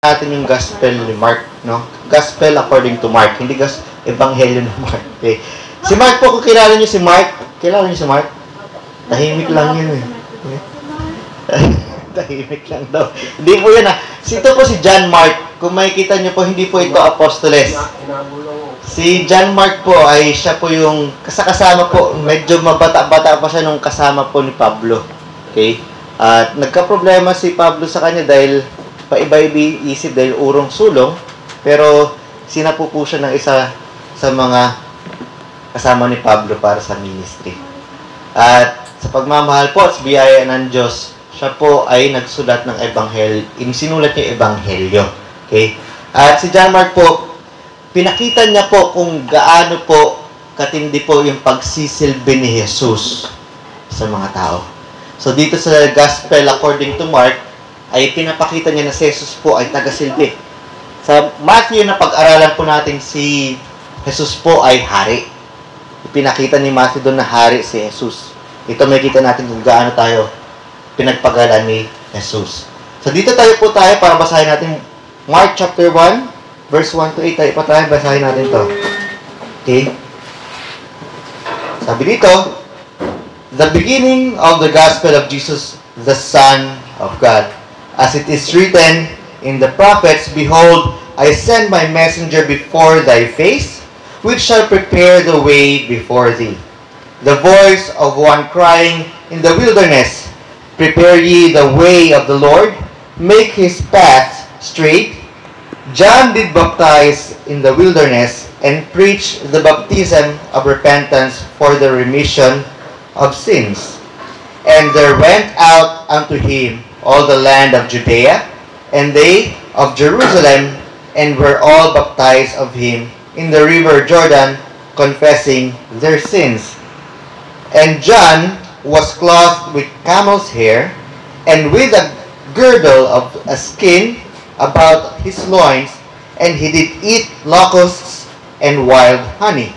natin yung Gospel ni Mark, no? Gospel according to Mark, hindi Ebanghelyo ng Mark. Okay. Si Mark po, kung kilala niyo si Mark, kilala niyo si Mark? Tahimik lang yun eh. Tahimik lang daw. Hindi po yan ah. Ito po si John Mark. Kung makikita niyo po, hindi po ito apostoles. Si John Mark po ay siya po yung kasama po, medyo mabata-bata pa siya nung kasama po ni Pablo. Okay? At nagka-problema si Pablo sa kanya dahil paiba-ibi isip dahil urong sulong, pero sinapo po siya ng isa sa mga kasama ni Pablo para sa ministry. At sa pagmamahal po at sa biyaya ng Diyos, siya po ay nagsulat ng ebanghelyo, sinulat niya ebanghelyo. Okay? At si John Mark po, pinakita niya po kung gaano po katindi po yung pagsisilbi ni Jesus sa mga tao. So dito sa Gospel according to Mark, ay pinapakita niya na si Jesus po ay tagasilbi. Sa Matthew na pag-aralan po natin si Jesus po ay hari. Pinakita ni Matthew doon na hari si Jesus. Ito makikita natin kung gaano tayo pinagpagalan ni Jesus. So dito tayo para basahin natin Mark chapter 1, verse 1 to 8. Tayo basahin natin to. Okay? Sabi dito, the beginning of the gospel of Jesus, the Son of God. As it is written in the prophets, behold, I send my messenger before thy face, which shall prepare the way before thee. The voice of one crying in the wilderness, prepare ye the way of the Lord, make his path straight. John did baptize in the wilderness, and preach the baptism of repentance for the remission of sins. And there went out unto him all the land of Judea, and they of Jerusalem, and were all baptized of him in the river Jordan, confessing their sins. And John was clothed with camel's hair, and with a girdle of a skin about his loins, and he did eat locusts and wild honey.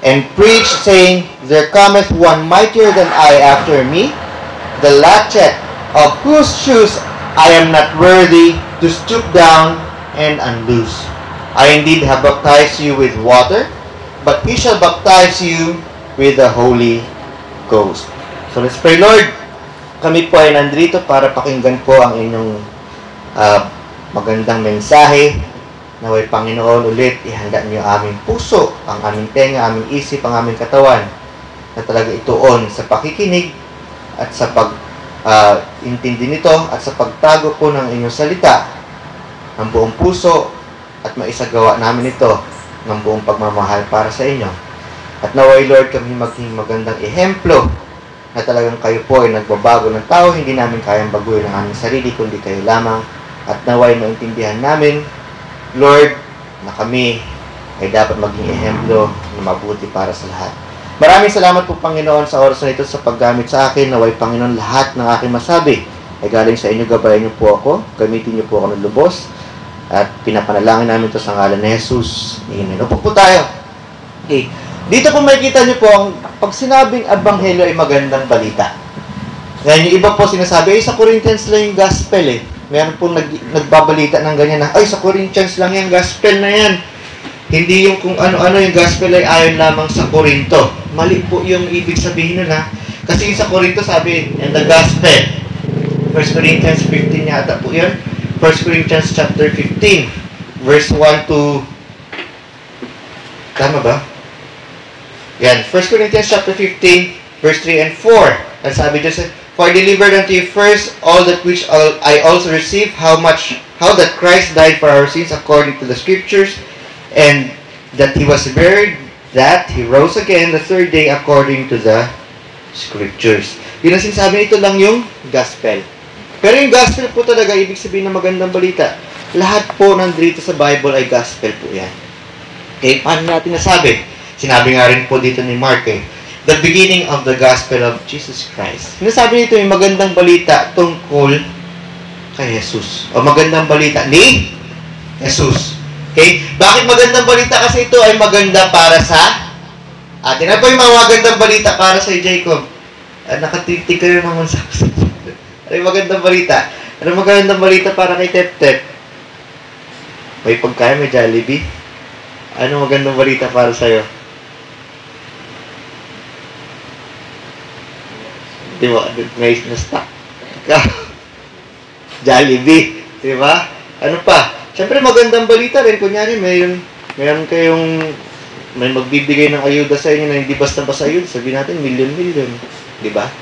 And preached, saying, There cometh one mightier than I after me, the latchet of whose shoes I am not worthy to stoop down and unloose. I indeed have baptized you with water, but he shall baptize you with the Holy Ghost. So let's pray. Lord, kami po ay nandito para pakinggan po ang inyong magandang mensahe. Naway Panginoon ulit, ihanda niyo aming puso, ang aming tenga, aming isip, ang aming katawan, na talaga ituon sa pakikinig at sa intindi nito at sa pagtago po ng inyong salita ng buong puso at maisagawa namin ito ng buong pagmamahal para sa inyo. At naway Lord, kami maging magandang ehemplo na talagang kayo po ay nagbabago ng tao, hindi namin kayang baguhin ang aming sarili kundi kayo lamang. At naway maintindihan namin, Lord, na kami ay dapat maging ehemplo na mabuti para sa lahat. Maraming salamat po Panginoon sa oras na ito sa paggamit sa akin. Naway Panginoon, lahat ng aking masabi ay galing sa inyo. Gabayan niyo po ako, gamitin niyo po ako ng lubos, at pinapanalangin namin ito sa ngalan ni Jesus. Amen. Upo po tayo. Okay. Dito po makikita niyo po, pag sinabing ebanghelyo ay magandang balita. Ngayon, yung iba po sinasabi, sa Corinthians lang yung gospel eh. Meron po nagbabalita ng ganyan na, sa Corinthians lang yung gospel na yan. Hindi yung kung ano-ano yung gospel ay ayon lamang sa Corinto. Mali po yung ibig sabihin nun ha. Kasi sa Corinto sabi, and the gospel, 1 Corinthians 15 yata po yun. 1 Corinthians chapter 15, verse 1 to, tama ba? Yan, 1 Corinthians chapter 15, verse 3 and 4. And sabi dyan, For I delivered unto you first all that which I also received, how that Christ died for our sins according to the Scriptures, and that He was buried, that He rose again the third day according to the Scriptures. Yun ang sinasabi, ito lang yung gospel. Pero yung gospel po talaga, ibig sabihin ng magandang balita. Lahat po nandito sa Bible ay gospel po yan. Okay, paano natin nasabi? Sinabi nga rin po dito ni Mark the beginning of the gospel of Jesus Christ. Sinasabi nito yung magandang balita tungkol kay Jesus. O magandang balita ni Jesus. Okay? Bakit magandang balita? Kasi ito ay maganda para sa atin. Ano po yung mga magandang balita para sa Jacob? Nakatitig kayo naman sa ano yung magandang balita? Ano magandang balita para kay Tep-Tep? May pagkain, may Jollibee. Ano magandang balita para sa'yo? Di ba? May na-stock ka. Jollibee. Di ba? Ano pa? Siyempre magandang balita rin. Kunyari, mayroon kayong may magbibigay ng ayuda sa inyo na hindi basta-basta ayuda. Sabihin natin, milyon-milyon. Di ba?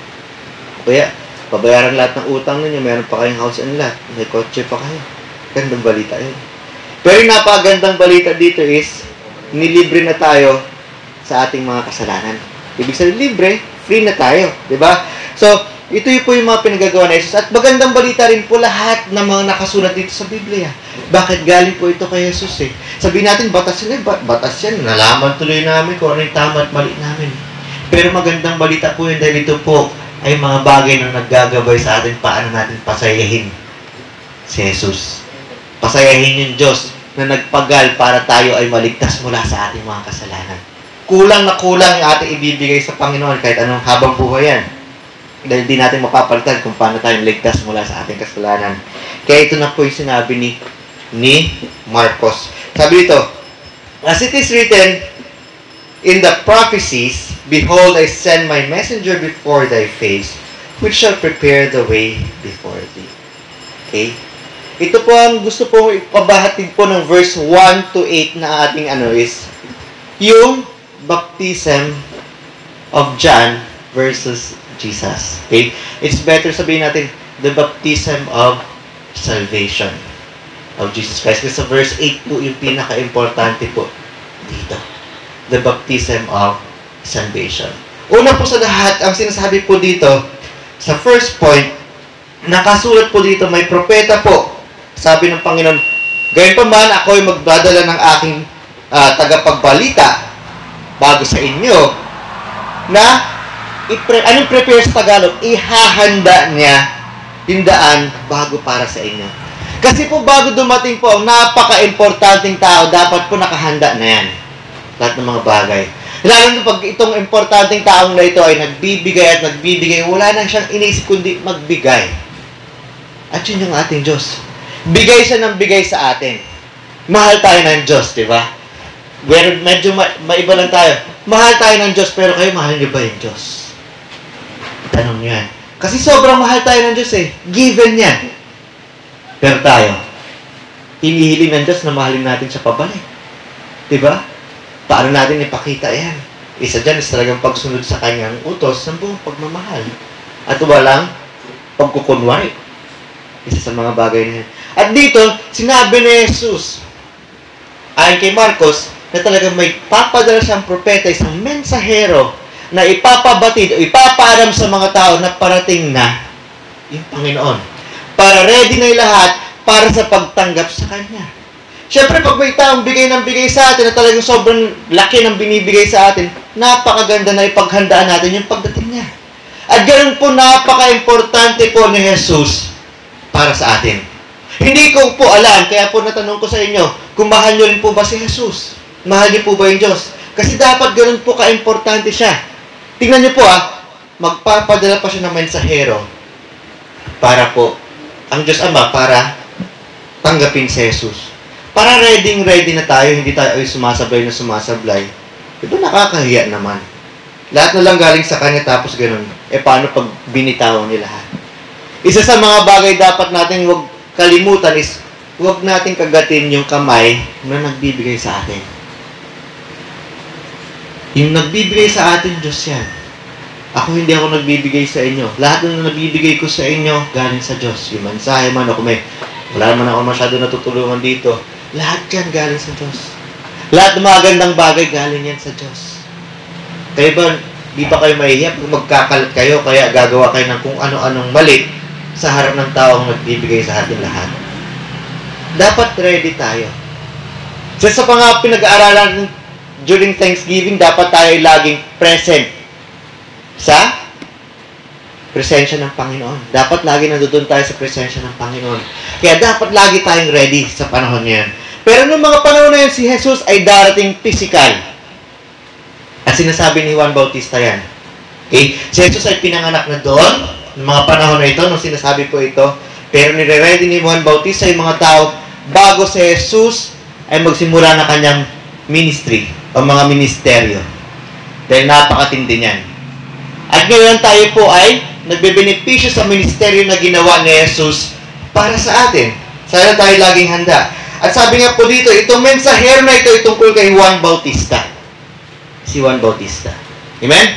Kaya, pabayaran lahat ng utang ninyo. Meron pa kayong house and lot. May kotse pa kayo. Gandang balita yun. Pero yung napakagandang balita dito is, nilibre na tayo sa ating mga kasalanan. Ibig sabihin, libre, free na tayo. Di ba? So, ito yung po yung mga pinagagawa na Jesus. At magandang balita rin po lahat ng mga nakasulat dito sa Biblia. Bakit galing po ito kay Jesus eh? Sabihin natin, batas yan. Batas yan. Nalaman tuloy namin kung ano yung tama at mali namin. Pero magandang balita po yun dahil ito po ay mga bagay na naggagabay sa atin paano natin pasayahin si Jesus. Pasayahin yung Diyos na nagpagal para tayo ay maligtas mula sa ating mga kasalanan. Kulang na kulang yung ating ibibigay sa Panginoon kahit anong habang buhay yan. Dahil di natin mapapalitan kung paano tayo ligtas mula sa ating kasalanan. Kaya ito na po yung sinabi ni Marcos. Sabi dito, as it is written in the prophecies, behold, I send my messenger before thy face, which shall prepare the way before thee. Okay? Ito po ang gusto po ipabahatid po ng verse 1 to 8 na ating is yung baptism of John versus Jesus. Okay? It's better sabihin natin the baptism of salvation of Jesus Christ. Kasi sa verse 8 po yung pinaka-importante po dito. The baptism of salvation. Una po sa lahat, ang sinasabi po dito sa first point, nakasulat po dito, may propeta po. Sabi ng Panginoon, gayon pa man ako ay magdadala ng aking tagapagbalita bago sa inyo na anong prepare sa Tagalog? Ihahanda niya yung daan bago para sa inyo. Kasi po bago dumating po ang napaka-importanting tao, dapat po nakahanda na yan. Lahat ng mga bagay. Lalo na pag itong importanteng taong na ito ay nagbibigay, wala na siyang iniisip kundi magbigay. At yun yung ating Diyos. Bigay siya ng bigay sa atin. Mahal tayo ng Diyos, di ba? Medyo maiba lang tayo. Mahal tayo ng Diyos, pero kayo mahal niyo ba yung Diyos? Tanong yan. Kasi sobrang mahal tayo ng Diyos eh. Given yan. Pero tayo, hinihiling ng Diyos na mahalin natin siya pabalik. Di ba? Paano natin ipakita yan? Isa dyan is talagang pagsunod sa kanyang utos ng buong pagmamahal. At walang pagkukunwari. Isa sa mga bagay na yan. At dito, sinabi ni Jesus, ayon kay Marcos, na talagang may papadala siyang propeta, isang mensahero, na ipapabatid o ipapaalam sa mga tao na parating na yung Panginoon. Para ready na yung lahat para sa pagtanggap sa Kanya. Siyempre, pag may taong bigay ng bigay sa atin na talagang sobrang laki ng binibigay sa atin, napakaganda na ipaghandaan natin yung pagdating niya. At ganoon po, napaka-importante po ni Jesus para sa atin. Hindi ko po alam, kaya po natanong ko sa inyo, kung mahal nyo rin po ba si Jesus? Mahal niyo po ba yung Diyos? Kasi dapat ganoon po ka-importante siya. Tingnan niyo po magpapadala pa siya ng mensahero para po, ang Diyos Ama, para tanggapin si Jesus. Para ready na tayo, hindi tayo ay sumasablay na sumasablay. Diba nakakahiya naman? Lahat na lang galing sa Kanya tapos ganoon. Paano pag binitawan niya lahat? Isa sa mga bagay dapat natin huwag kalimutan is huwag natin kagatin yung kamay na nagbibigay sa atin. Yung nagbibigay sa atin, Diyos yan. Ako hindi ako nagbibigay sa inyo. Lahat na nabibigay ko sa inyo, galing sa Diyos. Yung mensahe man, wala naman ako masyado natutulungan dito. Lahat yan galing sa Diyos. Lahat ng mga gandang bagay galing yan sa Diyos. Kaya ba, di ba kayo mahihiya kung magkakalat kayo, kaya gagawa kayo ng kung ano-anong mali sa harap ng taong nagbibigay sa atin lahat. Dapat ready tayo. Sa mga pinag-aaralan during Thanksgiving, dapat tayo laging present sa presensya ng Panginoon. Dapat lagi nandoon tayo sa presensya ng Panginoon. Kaya dapat lagi tayong ready sa panahon niyan. Pero noong mga panahon na yan, si Jesus ay darating physical. At sinasabi ni Juan Bautista yan. Okay? Si Jesus ay pinanganak na doon, noong mga panahon na ito, nung sinasabi po ito. Pero nire-ready ni Juan Bautista yung mga tao bago si Jesus ay magsimula na kanyang ministry o mga ministeryo. Dahil napakatindi niyan. At ngayon tayo po ay nagbebenepisyo sa ministeryo na ginawa ni Jesus para sa atin. Sana tayo laging handa. At sabi nga po dito, itong mensahero na ito ay tungkol kay Juan Bautista. Si Juan Bautista. Amen?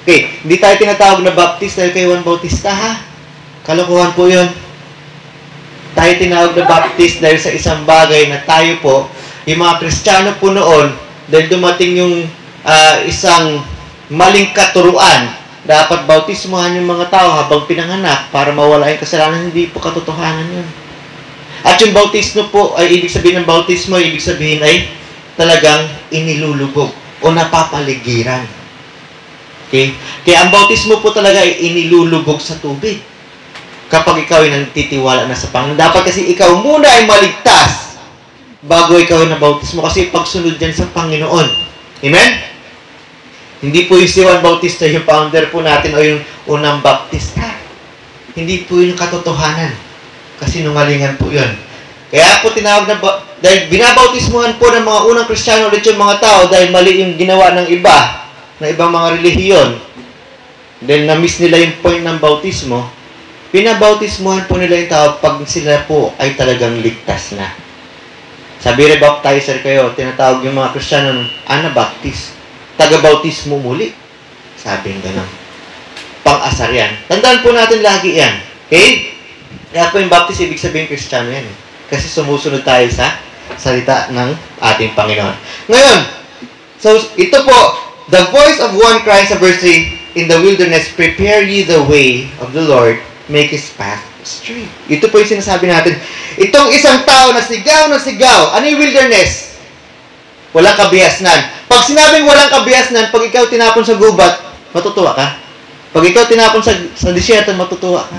Okay, hindi tayo tinatawag na Baptist dahil kay Juan Bautista, ha? Kalokohan po yun. Tayo tinawag na Baptist dahil sa isang bagay na tayo po, yung mga Kristiyano po noon, dahil dumating yung isang maling katuruan, dapat bautismohan yung mga tao habang pinanganak para mawala yung kasalanan. Hindi po katotohanan yun. At yung bautismo po, ay ibig sabihin ng bautismo, ibig sabihin ay talagang inilulubog o napapaligiran. Okay? Kaya ang bautismo po talaga ay inilulubog sa tubig. Kapag ikaw ay nagtitiwala na sa Panginoon. Dapat kasi ikaw muna ay maligtas bago ikaw ay nabautismo. Kasi pagsunod yan sa Panginoon. Amen? Hindi po yung si Juan Bautista, yung founder po natin o yung unang Baptista. Hindi po yung katotohanan. Kasi nungalingan po yun. Kaya po tinawag na, dahil binabautismuhan po ng mga unang Kristiyano ulit yung mga tao dahil mali yung ginawa ng iba, na ibang mga relihiyon, dahil na-miss nila yung point ng bautismo, pinabautismuhan po nila yung tao pag sila po ay talagang ligtas na. Sabi rebaptizer kayo, tinatawag yung mga Kristiyano, Anabaptist, taga-bautismo muli. Sabi nga gano'n. Pang-asar yan. Tandaan po natin lagi yan. Okay? Kaya po yung Baptist, ibig sabihin Kristiyano yan. Kasi sumusunod tayo sa salita ng ating Panginoon. Ngayon, so ito po, the voice of one crying sa verse 3, in the wilderness, prepare ye the way of the Lord, make His path straight. Ito po yung sinasabi natin. Itong isang tao na sigaw, ano yung wilderness? Walang kabihasnan. Pag sinabing walang kabihasnan, pag ikaw tinapon sa gubat, matutuwa ka. Pag ikaw tinapon sa disyerto, matutuwa ka.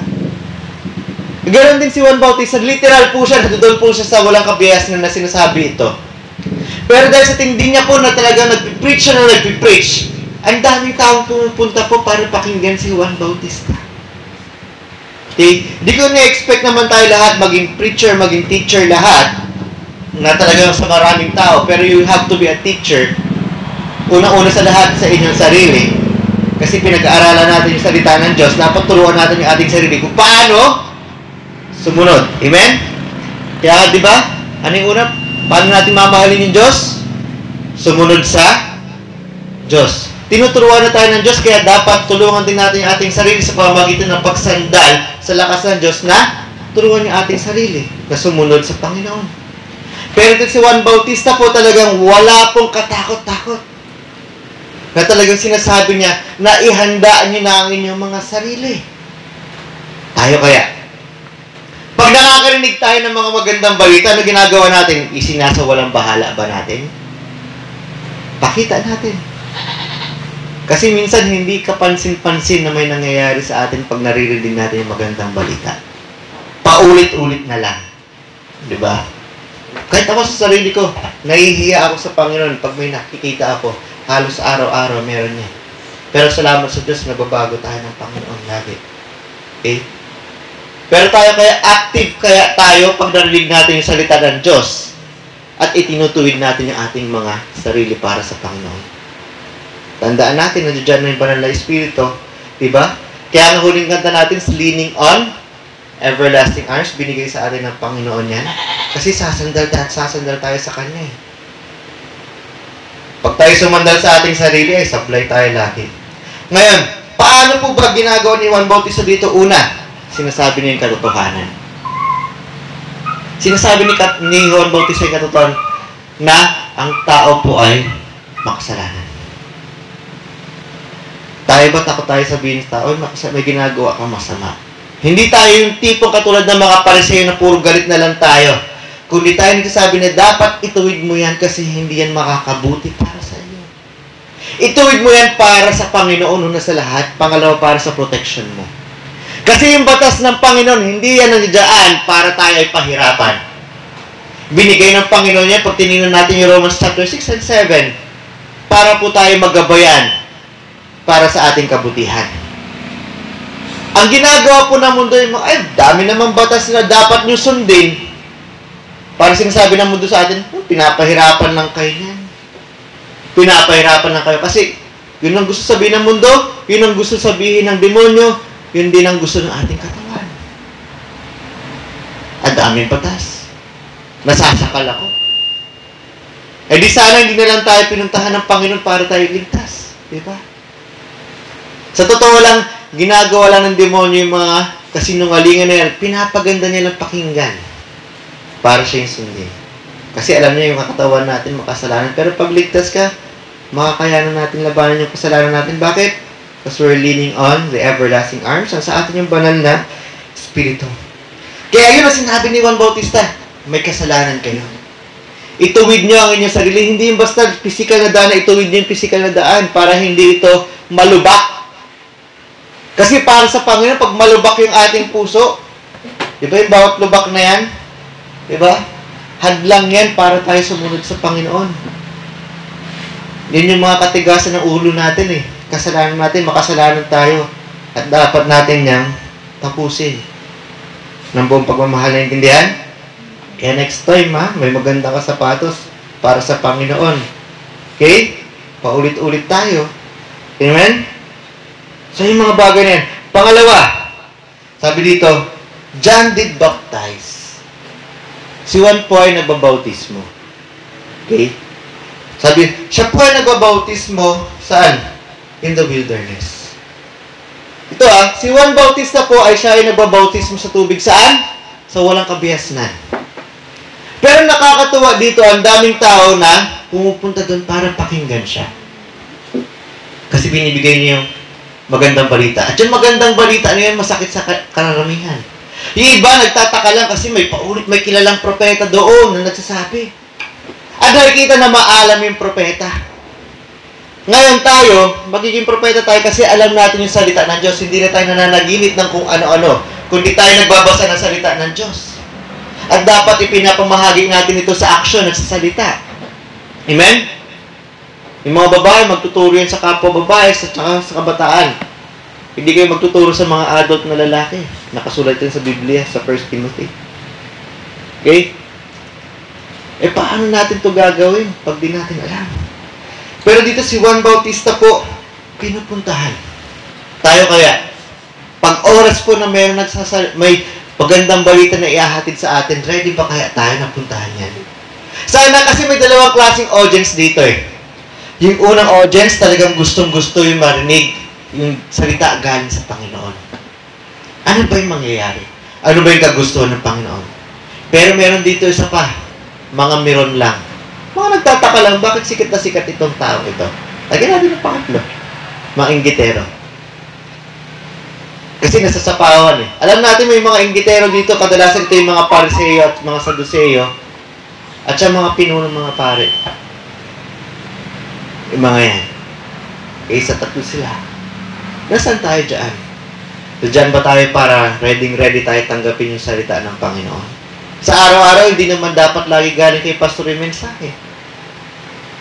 Ganon din si Juan Bautista. Literal po siya, natudoon po siya sa walang kabihasnan na sinasabi ito. Pero dahil sa tindi niya po na talagang nagpipreach siya na nagpipreach, ang daming taong pumupunta po para pakinggan si Juan Bautista. Okay? Di ko na-expect naman tayo lahat, maging preacher, maging teacher lahat, na talagang sa maraming tao. Pero you have to be a teacher. Unang-una sa lahat sa inyong sarili. Kasi pinag-aaralan natin yung salita ng Diyos, dapat turuan natin yung ating sarili kung paano sumunod. Amen? Kaya, di ba? Ano yung una? Paano natin mamahalin yung Diyos? Sumunod sa Diyos. Tinuturuan na tayo ng Diyos, kaya dapat tulungan din natin yung ating sarili sa pamamagitan ng pagsandal sa lakas ng Diyos na turuan yung ating sarili na sumunod sa Panginoon. Pero ito si Juan Bautista po talagang wala pong katakot-takot. Na talagang sinasabi niya na ihandaan niyo na ang inyong mga sarili. Tayo kaya. Pag nakakarinig tayo ng mga magandang balita, ano ginagawa natin? Isinasawalang bahala ba natin? Pakita natin. Kasi minsan hindi kapansin-pansin na may nangyayari sa atin pag naririnig natin yung magandang balita. Paulit-ulit na lang. Diba? Kahit ako sa sarili ko, nahihiya ako sa Panginoon pag may nakikita ako. Halos araw-araw meron niya. Pero salamat sa Diyos, nababago tayo ng Panginoon lagi. Okay? Pero tayo kaya active kaya tayo pag narinig natin yung salita ng Diyos at itinutuwid natin yung ating mga sarili para sa Panginoon. Tandaan natin, nandiyan na yung banal na Espiritu. Diba? Kaya ang huling kanta natin is Leaning on Everlasting Arms. Binigay sa atin ng Panginoon yan. Kasi sasandal tayo sa Kanya eh. Pag tayo sumandal sa ating sarili, ay sablay tayo lagi. Ngayon, paano po ba ginagawa ni Juan Bautista dito? Una, sinasabi niya yung katotohanan. Sinasabi ni Juan Bautista yung katotohanan na ang tao po ay makasalanan. Tayo ba takot tayo sabihin sa tao, may ginagawa kang masama? Hindi tayo yung tipong katulad ng mga Pariseo na puro galit na lang tayo. Kundi tayo nagsasabi na dapat ituwid mo yan kasi hindi yan makakabuti para sa iyo. Ituwid mo yan para sa Panginoon una sa lahat. Pangalawa, para sa protection mo. Kasi yung batas ng Panginoon, hindi yan nandiyan para tayo ay pahirapan. Binigay ng Panginoon yan, pag tinignan natin yung Romans chapter 6 and 7, para po tayo magabayan para sa ating kabutihan. Ang ginagawa po ng mundo, ay, dami namang batas na dapat nyo sundin. Para sinasabi ng mundo sa atin, pinapahirapan lang kayo niyan. Pinapahirapan lang kayo. Kasi, yun ang gusto sabihin ng mundo, yun ang gusto sabihin ng demonyo, yun din ang gusto ng ating katawan. Ang daming patas. Nasasakal ako. Eh di sana hindi na lang tayo pinuntahan ng Panginoon para tayo ligtas. Diba? Sa totoo lang, ginagawa lang ng demonyo yung mga kasinungalingan na yan. Pinapaganda niya lang pakinggan para siya yung sundin. Kasi alam niya yung katawan natin makasalanan. Pero pag ligtas ka, makakayanan natin labanan yung kasalanan natin. Bakit? Because we're leaning on the everlasting arms. Ang sa atin yung banal na Espiritu. Kaya yun ang sinabi ni Juan Bautista, may kasalanan kayo. Ituwid nyo ang inyong sarili. Hindi yung basta physical na daan, ituwid nyo yung physical na daan para hindi ito malubak. Kasi para sa Panginoon, pag malubak yung ating puso, di ba yung bawat lubak na yan? Di ba? Hadlang yan para tayo sumunod sa Panginoon. Yan yung mga katigasan ng ulo natin eh. Kasalanan natin, makasalanan tayo. At dapat natin niyang tapusin. Ng buong pagmamahal na intindihan? Kaya next time may maganda ka sapatos para sa Panginoon. Okay? Paulit-ulit tayo. Amen? So yung mga bagay na yan. Pangalawa, sabi dito, John did baptize. Si Juan po ay nagbabautismo. Okay? Sabi, siya po ay nagbabautismo saan? In the wilderness. Ito si Juan Bautista po ay siya ay nagbabautismo sa tubig saan? Sa walang kabihasnan. Pero nakakatuwa dito, ang daming tao na pumupunta doon para pakinggan siya. Kasi binibigay niya yung magandang balita. At yung magandang balita na yan, masakit sa karamihan. Yung iba, nagtataka lang kasi may kilalang propeta doon na nagsasabi. At nakikita na maalam yung propeta. Ngayon tayo, magiging propeta tayo kasi alam natin yung salita ng Diyos. Hindi na tayo nananaginit ng kung ano-ano, kundi tayo nagbabasa ng salita ng Diyos. At dapat ipinapamahagi natin ito sa aksyon at sa salita. Amen? Yung mga babae, magtuturo yan sa kapwa babae at sa kabataan. Hindi kayo magtuturo sa mga adult na lalaki. Nakasulat yan sa Biblia, sa 1 Timothy. Okay? Eh, paano natin ito gagawin pag di natin alam? Pero dito si Juan Bautista po, pinupuntahan. Tayo kaya, pag oras po na may magandang balita na iahatid sa atin, ready ba kaya tayo na puntahan yan? Sana kasi may dalawang klaseng audience dito eh. Yung unang audience, talagang gustong-gusto yung marinig yung salita galing sa Panginoon. Ano ba yung mangyayari? Ano ba yung kagustuhan ng Panginoon? Pero meron dito isa pa, mga meron lang. Mga nagtataka lang, bakit sikat na sikat itong tao ito? Lagyan natin ng pangatlo. Mga inggitero. Kasi nasa sapawan eh. Alam natin may mga inggitero dito, kadalasan ito yung mga Pariseo at mga Saduceo at yung mga pinunong mga pare. Yung mga yan. Isa tatlo sila. Nasaan tayo dyan? So dyan ba tayo para ready tayo tanggapin yung salita ng Panginoon? Sa araw-araw, hindi naman dapat lagi galing kay Pastor yung mensahe.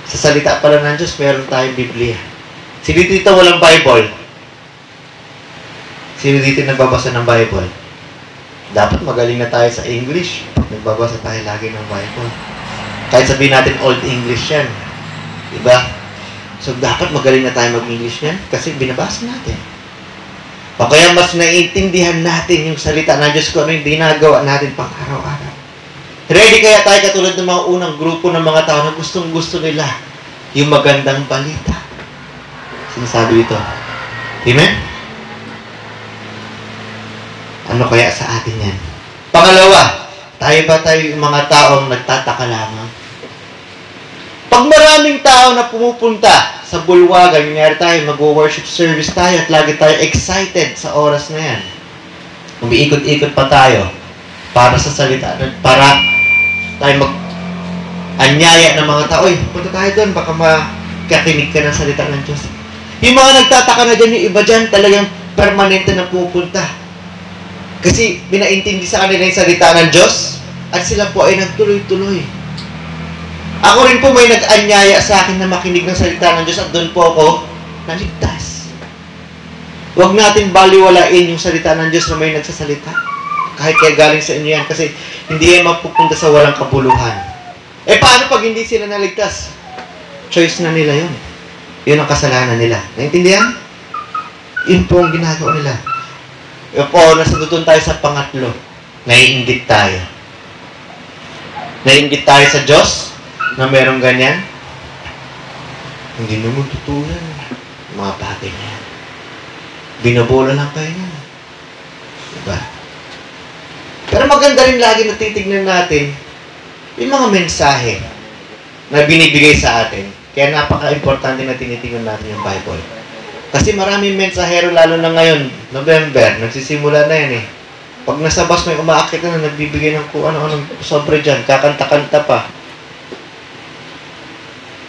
Sa salita pala ng Diyos, meron tayong Biblia. Sino dito walang Bible? Sino dito nagbabasa ng Bible? Dapat magaling na tayo sa English. Nagbabasa tayo lagi ng Bible. Kahit sabihin natin Old English yan. Diba? So, dapat magaling na tayo mag-English yan kasi binabasa natin. O kaya mas naiintindihan natin yung salita ng Diyos kung ano yung ginagawa natin pang araw-araw. Ready kaya tayo katulad ng mga unang grupo ng mga tao na gustong-gusto nila yung magandang balita. Sinasabi dito. Amen? Ano kaya sa atin yan? Pangalawa, tayo ba tayo yung mga taong nagtataka lamang? Pag maraming tao na pumupunta sa bulwagan, nangyari tayo, mag-worship service tayo at lagi tayo excited sa oras na yan. Umiikot-ikot pa tayo para sa salita, para tayo mag-anyaya ng mga tao. Uy, punta tayo doon, baka makakinig ka ng salita ng Diyos. Yung mga nagtataka na dyan, yung iba dyan, talagang permanente na pupunta. Kasi binaintindi sa kanila yung salita ng Diyos at sila po ay nagtuloy-tuloy. Ako rin po may nag-anyaya sa akin na makinig ng salita ng Diyos at doon po ako naligtas. Huwag natin baliwalain yung salita ng Diyos na may nagsasalita. kahit kaya galing sa inyo yan, kasi hindi yan mapupunta sa walang kabuluhan. Eh, paano pag hindi sila naligtas? Choice na nila yun. Yun ang kasalanan nila. Naintindihan? Yun po ang ginagawa nila. Yun po, nasatutunan tayo sa pangatlo. Naiinggit tayo. Naiinggit tayo sa Diyos na merong ganyan. Hindi naman totoo yan. Mga bagay na yan. Binabola lang kayo yan. Diba? Pero maganda rin lagi na titignan natin yung mga mensahe na binibigay sa atin. Kaya napaka-importante na tinitingnan natin yung Bible. Kasi maraming mensahero, lalo na ngayon, November, nagsisimula na yan eh. Pag nasa bus may umaakit na, nagbibigay ng kung ano-anong sobre dyan, kakanta-kanta pa.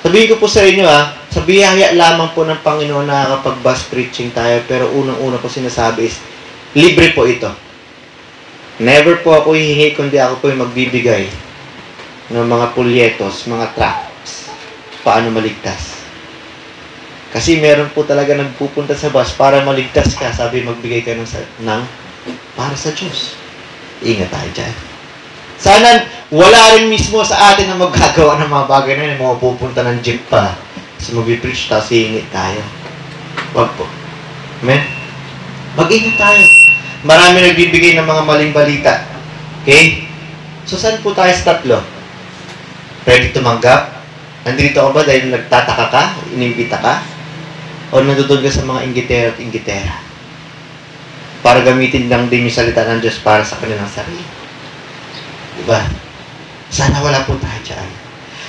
Sabihin ko po sa inyo sa biyaya lamang po ng Panginoon na kapag bus preaching tayo, pero unang-una ko sinasabi is, libre po ito. Never po ako hihingi, kundi ako po yung magbibigay ng mga pulyetos, mga tracts, paano maligtas. Kasi meron po talaga nagpupunta sa bus para maligtas ka, sabi magbigay ka ng para sa Diyos. Ingat tayo dyan. Sana wala rin mismo sa atin na magagawa ng mga bagay na yun, mga pupunta ng jeep pa. So mag-preach tayo, hihingi tayo. Wag po. Amen? Mag-ingat tayo. Marami nagbibigay ng mga maling balita. Okay? So, saan po tayo sa tatlo? Ready tumanggap? Nandito ka ba dahil nagtataka ka? Inimbita ka? O nandudod ka sa mga inggitera at inggitera? Para gamitin lang din yung salita ng Diyos para sa kanilang sarili. Diba? Sana wala po tayo dyan.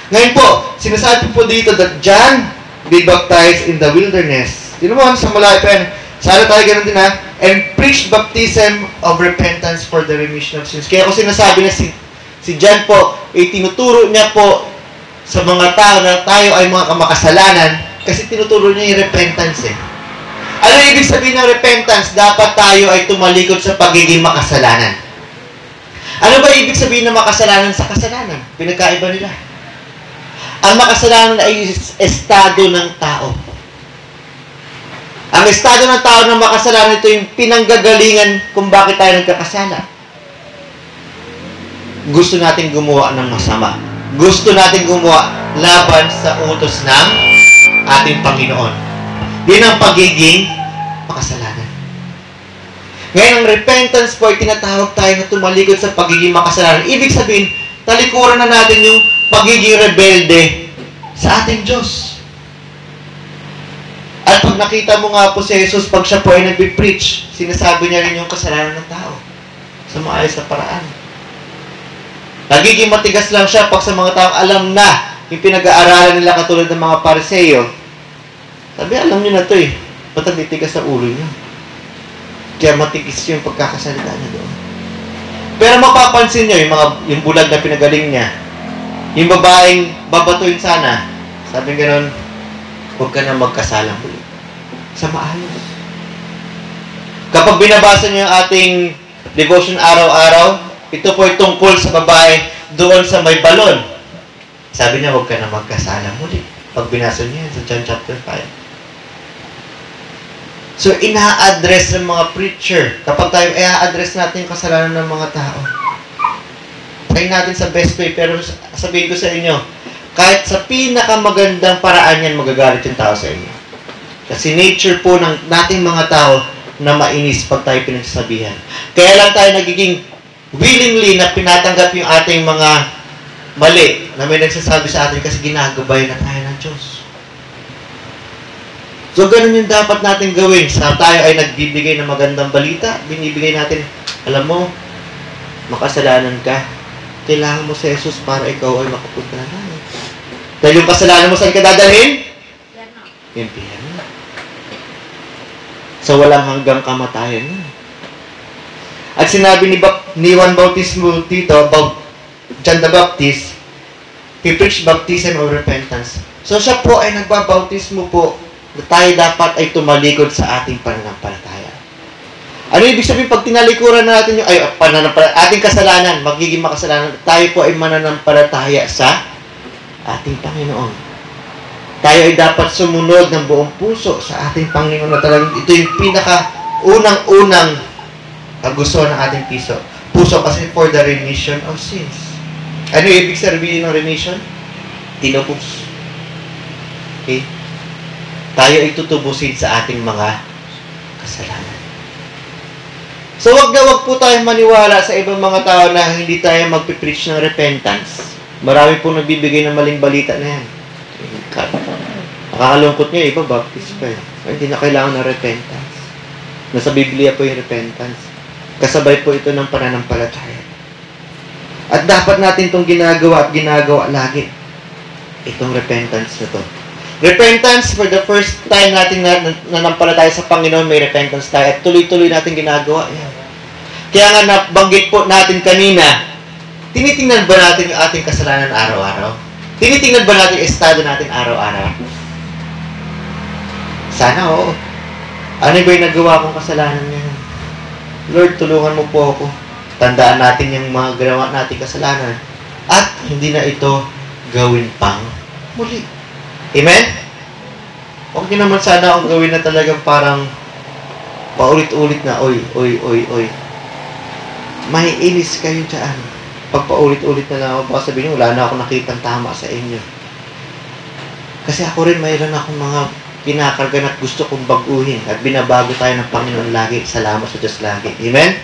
Ngayon po, sinasabi po dito that John be baptized in the wilderness. Yun mo, sa malayo pa yan. Sana tayo ganun din and preach baptism of repentance for the remission of sins. Kaya ako sinasabi na si John po, tinuturo niya po sa mga tao na tayo ay mga kamakasalanan kasi tinuturo niya yung repentance eh. Ano ibig sabihin ng repentance? Dapat tayo ay tumalikod sa pagiging makasalanan. Ano ba ibig sabihin ng makasalanan sa kasalanan? Pinagkaiba nila. Ang makasalanan ay estado ng tao. Ang estado ng tao na makasalanan, ito yung pinanggagalingan kung bakit tayo nagkakasala. Gusto natin gumawa ng masama. Gusto natin gumawa laban sa utos ng ating Panginoon. Yun ang pagiging makasalanan. Ngayon, ang repentance po ay tinatawag tayo na tumalikod sa pagiging makasalanan. Ibig sabihin, talikuran na natin yung pagiging rebelde sa ating Diyos. At pag nakita mo nga po si Jesus, pag siya po ay nagbe-preach, sinasabi niya rin yung kasalanan ng tao sa maayos na paraan. Nagiging matigas lang siya pag sa mga taong alam na yung pinag-aaralan nila katulad ng mga Pariseo. Sabi, alam niyo na ito eh. Ba't nagtitigas sa ulo niyo? Kaya matigis yung pagkakasalita niya doon. Pero mapapansin niyo, yung bulag na pinagaling niya, yung babaeng babatuin sana, sabi gano'n, huwag ka na magkasalang muli. Sa maayos. Kapag binabasa niyo yung ating devotion araw-araw, ito po ay tungkol sa babae doon sa may balon. Sabi niya, huwag ka na magkasalang muli. Pag binasa niyo yan sa John chapter 5. So, ina-address ng mga preacher. Kapag tayo i-address natin yung kasalanan ng mga tao, try natin sa best way. Pero sabihin ko sa inyo, kahit sa pinakamagandang paraan yan, magagalit yung tao sa inyo. Kasi nature po ng nating mga tao na mainis pag tayo pinagsasabihan. Kaya lang tayo nagiging willingly na pinatanggap yung ating mga mali na may nagsasabi sa atin kasi ginagabay na tayo ng Diyos. So, ganun yung dapat natin gawin. Sa tayo ay nagbibigay ng magandang balita, binibigay natin, alam mo, makasalanan ka. Kailangan mo si Jesus para ikaw ay makapunta na namin. Dahil yung kasalanan mo, saan ka dadalhin? Impyerno. So, walang hanggang kamatayan na. At sinabi ni Juan Bautismo dito about John the Baptist, he preached baptism of repentance. So, siya po ay nagbabautismo po na tayo dapat ay tumalikod sa ating pananampalataya. Ano ibig sabihin pag tinalikuran natin yung ating kasalanan, magiging makasalanan, tayo po ay mananampalataya sa ating Panginoon. Tayo ay dapat sumunod ng buong puso sa ating Panginoon na talagang ito yung pinaka-unang-unang kagustuhan ng ating puso kasi for the remission of sins. Ano yung ibig sabihin ng remission? Tinubos. Okay? Tayo ay tutubusin sa ating mga kasalanan. So, wag po tayong maniwala sa ibang mga tao na hindi tayo magpipreach ng repentance. Marami pong nagbibigay ng maling balita na yan. Nakakalungkot niya, iba baptist pa eh. Hindi na kailangan ng repentance. Nasa Biblia po yung repentance. Kasabay po ito ng pananampalataya. At dapat natin itong ginagawa at ginagawa lagi. Itong repentance na to. Repentance, for the first time natin nanampalataya sa Panginoon, may repentance tayo. At tuloy-tuloy natin ginagawa yan. Kaya nga nabanggit po natin kanina, tinitingnan ba natin yung ating kasalanan araw-araw? Tinitingnan ba natin yung estado natin araw-araw? Sana oo. Ano ba yung nagawa kong kasalanan ngayon? Lord, tulungan mo po ako. Tandaan natin yung mga ginawa nating kasalanan. At hindi na ito gawin pang muli. Amen? Huwag niyo naman sana akong gawin na talagang parang paulit-ulit na, oy. Maiinis kayo dyan. Pag paulit-ulit na lang ako, baka sabihin niyo, wala na ako nakitang tama sa inyo. Kasi ako rin, mayroon akong mga kinakarga at gusto kong baguhin at binabago tayo ng Panginoon lagi. Salamat sa Diyos lagi. Amen?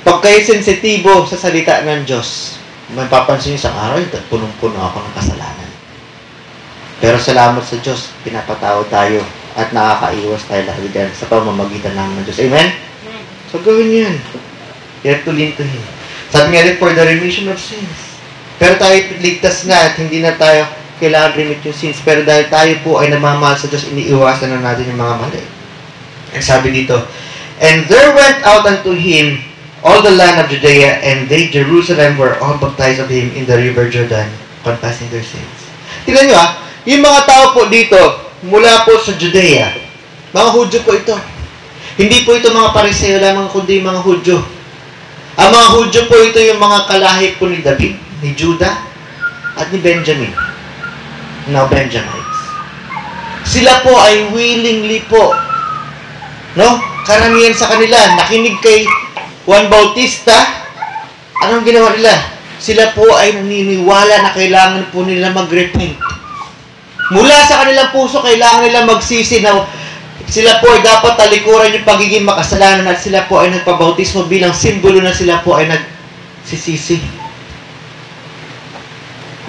Pag kayo sensitibo sa salita ng Diyos, mapapansin niyo sa araw, punong-puno ako ng kasalanan. Pero salamat sa Diyos, pinapatawad tayo at nakakaiwas tayo lagi dyan sa pamamagitan ng Diyos. Amen? So, gawin niyo yan. You have to lean to Him. Sabi nga rin, for the remission of sins. Pero tayo ligtas na at hindi na tayo kailangan remit yung sins. Pero dahil tayo po ay namamahal sa Diyos, iniiwasan na natin yung mga mali. And sabi dito, and there went out unto him all the land of Judea, and they, Jerusalem, were all baptized of him in the river Jordan, confessing their sins. Tingnan nyo yung mga tao po dito, mula po sa Judea, mga Hudyo po ito. Hindi po ito mga Pariseo lamang, kundi mga Hudyo. Ang mga Hudyo po ito yung mga kalahi po ni David, ni Judah, at ni Benjamin. Now, Benjamites. Sila po ay willingly po, no? Karamihan sa kanila, nakinig kay Juan Bautista, anong ginawa nila? Sila po ay naniniwala na kailangan po nila mag-repent. Mula sa kanilang puso, kailangan nila magsisi na sila po ay dapat talikuran yung pagiging makasalanan at sila po ay nagpabautismo bilang simbolo na sila po ay nagsisisi.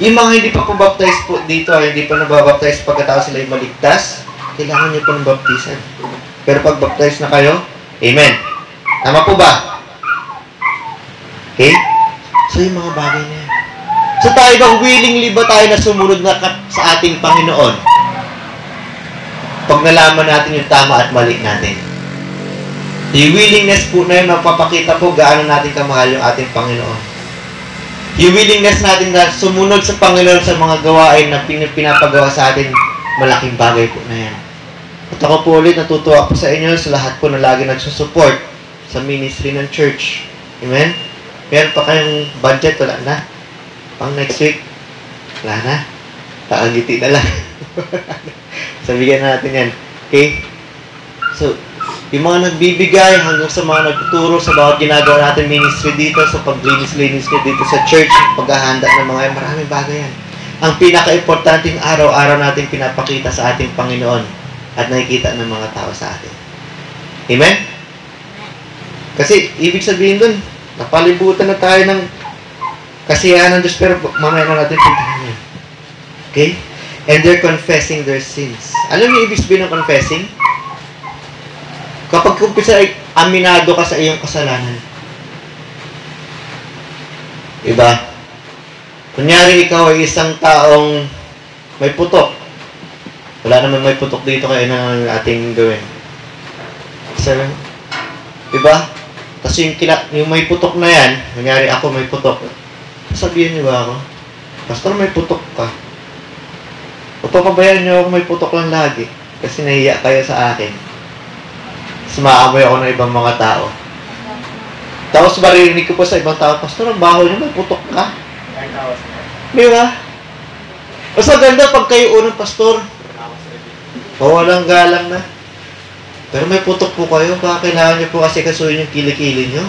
Yung mga hindi pa po baptize po dito, ay hindi pa nababaptize pagkatapos sila ay maligtas, kailangan nyo po ng baptisan. Pero pag baptize na kayo, amen. Tama po ba? Okay? So, yung mga bagay na yan. So, tayo bang willingly ba tayo na sumunod na sa ating Panginoon? Pag nalaman natin yung tama at mali natin. Yung willingness po na yun, magpapakita po gaano natin kamahal yung ating Panginoon. Yung willingness natin na sumunod sa Panginoon sa mga gawain na pinapagawa sa atin, malaking bagay po na yan. At ako po ulit, natutuwa po sa inyo, sa lahat po na lagi nagsusupport sa ministry ng church. Amen? Meron pa kayong budget, wala na. Pang next week, wala na. Takangiti na lang. Sabihin natin yan. Okay? So, yung mga nagbibigay hanggang sa mga nagtuturo sa bawat ginagawa natin ministry dito, sa paglinis-linis nyo dito sa church, paghahanda ng mga maraming bagay yan. Ang pinaka-importanting araw-araw natin pinapakita sa ating Panginoon at nakikita ng mga tao sa atin. Amen? Kasi, ibig sabihin dun, napalibutan na tayo ng kasiyahan ng Diyos, pero mamaya na natin puntahan yan. Okay? And they're confessing their sins. Alam niyo ibig sabihin ng confessing? Kapag kumpisa ay aminado ka sa iyong kasalanan. Diba? Kunyari ikaw ay isang taong may putok. Wala naman may putok dito kaya na ating gawin. Isa, diba? Tapos yung may putok na yan, kunyari ako may putok. Sabihin niyo ba ako? Pastor, may putok ka. O papabayaan niyo ako may putok lang lagi. Kasi nahiya kayo sa akin. Sumaamoy ako ng ibang mga tao. Tapos maririnig ko po sa ibang tao, Pastor, ang baho niyo, may putok ka. Di ba? Mas maganda pag kayo unang pastor. Walang galang na. Pero may putok po kayo, baka kailangan niyo po kasi kasuhin yung kilikili niyo.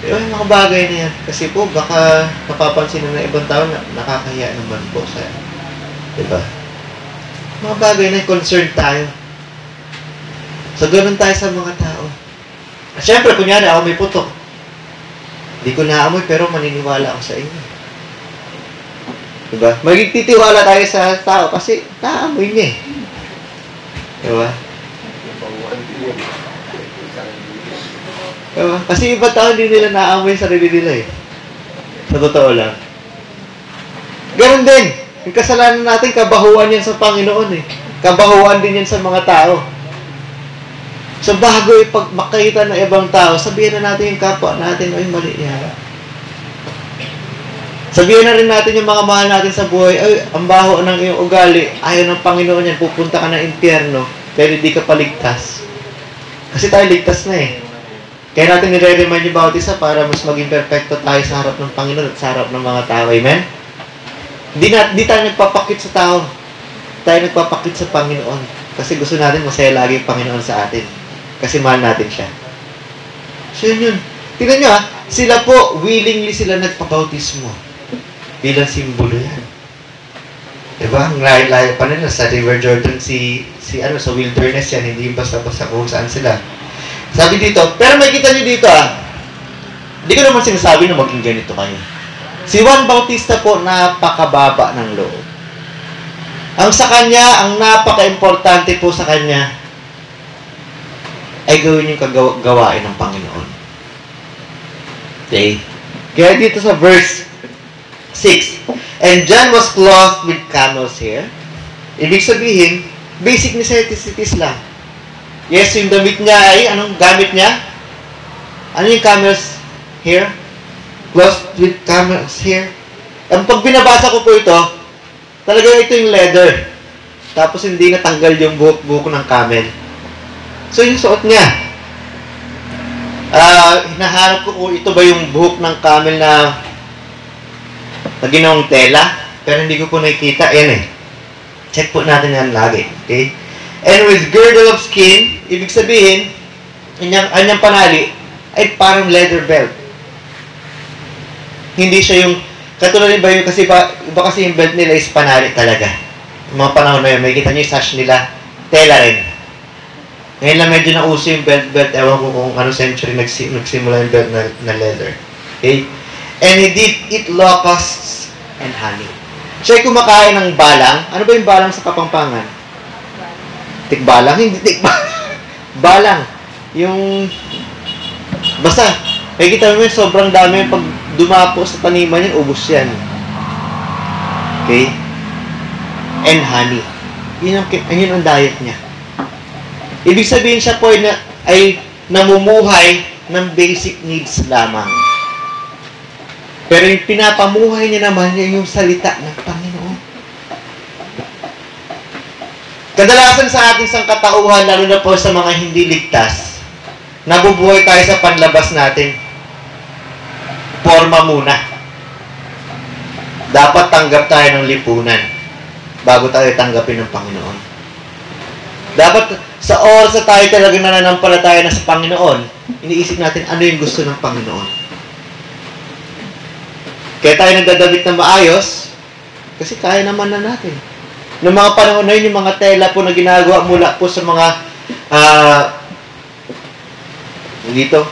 Yung mga bagay na yan. Kasi po, baka napapansin na ng ibang tao na nakakahiya naman po sa, diba? Mga bagay na concern tayo. So, ganun tayo sa mga tao. At syempre, kunyari, ako may putok. Hindi ko naamoy, pero maniniwala ako sa inyo. Diba? Magtitiwala tayo sa tao kasi naamoy niya eh. Diba? Diba? Kasi iba tao hindi nila naamoy sa sarili nila eh. Sa totoo lang. Ganun din. Yung kasalanan natin, kabahuan yan sa Panginoon eh. Kabahuan din yan sa mga tao. So bago ipag makita ng ibang tao, sabihin na natin yung kapwa natin, ay mali yan. Sabihin na rin natin yung mga mahal natin sa buhay, ay, ang baho ng iyong ugali, ayaw ng Panginoon yan, pupunta ka ng impyerno, pero hindi ka paligtas. Kasi tayo ligtas na eh. Kaya natin nire-remind yung bawat isa para mas maging perfecto tayo sa harap ng Panginoon at sa harap ng mga tao. Amen? Hindi tayo nagpapakit sa tao. Tayo nagpapakit sa Panginoon. Kasi gusto natin masaya lagi yung Panginoon sa atin. Kasi mahal natin siya. So yun. Tingnan nyo sila po, willingly sila nagpabautismo. Bilang simbolo yan. Diba? Ang layo-layo pa nila sa River Jordan sa wilderness yan, hindi basta-basta kung saan sila. Sabi dito, pero may kita nyo dito hindi ko naman sinasabi na maging ganito kayo. Si Juan Bautista po, napakababa ng loob. Ang sa kanya, ang napaka-importante po sa kanya, ay gawin yung gawain ng Panginoon. Okay? Kaya dito sa verse 6, and John was clothed with camel's hair. Ibig sabihin, basic necessities lang. Yes, yung damit niya ay, anong gamit niya? Ano yung camel's hair? Clothed with camel's hair. Ang pag binabasa ko po ito, talaga ito yung leather. Tapos hindi natanggal yung buhok ng camel. So yung suot niya. Hinahanap ko kung ito ba yung buhok ng camel na ginawang tela. Pero hindi ko po nakikita. Yan eh. Check po natin yan lagi. Okay? And with girdle of skin, ibig sabihin, anyang panali, ay parang leather belt. Hindi siya yung, katulad iba yung, iba kasi yung belt nila is panali talaga. Yung mga panahon na yun, may kita nyo yung sash nila, tela rin. Ngayon lang medyo nauso yung belt, ewan ko kung ano century nagsimula yung belt na leather. Okay? And he did eat locusts and honey. Siya ay kumakain ng balang. Ano ba yung balang sa Kapampangan? Tikbalang? Hindi tikbalang. Balang. Yung, basta, nakikita mo yun, sobrang dami. Pag dumapo sa taniman yan, ubos yan. Okay? And honey. Yun ang diet niya. Ibig sabihin siya po ay namumuhay ng basic needs lamang. Pero yung pinapamuhay niya naman yung salita ng Panginoon. Kadalasan sa ating sangkatauhan, lalo na po sa mga hindi ligtas, nabubuhay tayo sa panlabas natin. Forma muna. Dapat tanggap tayo ng lipunan bago tayo tanggapin ng Panginoon. Dapat sa oras na tayo talaga nananampalataya na sa Panginoon, iniisip natin ano yung gusto ng Panginoon. Kaya tayo nagdadamit na maayos, kasi kaya naman na natin. Noong mga panahon na yun, yung mga tela po na ginagawa mula po sa mga dito,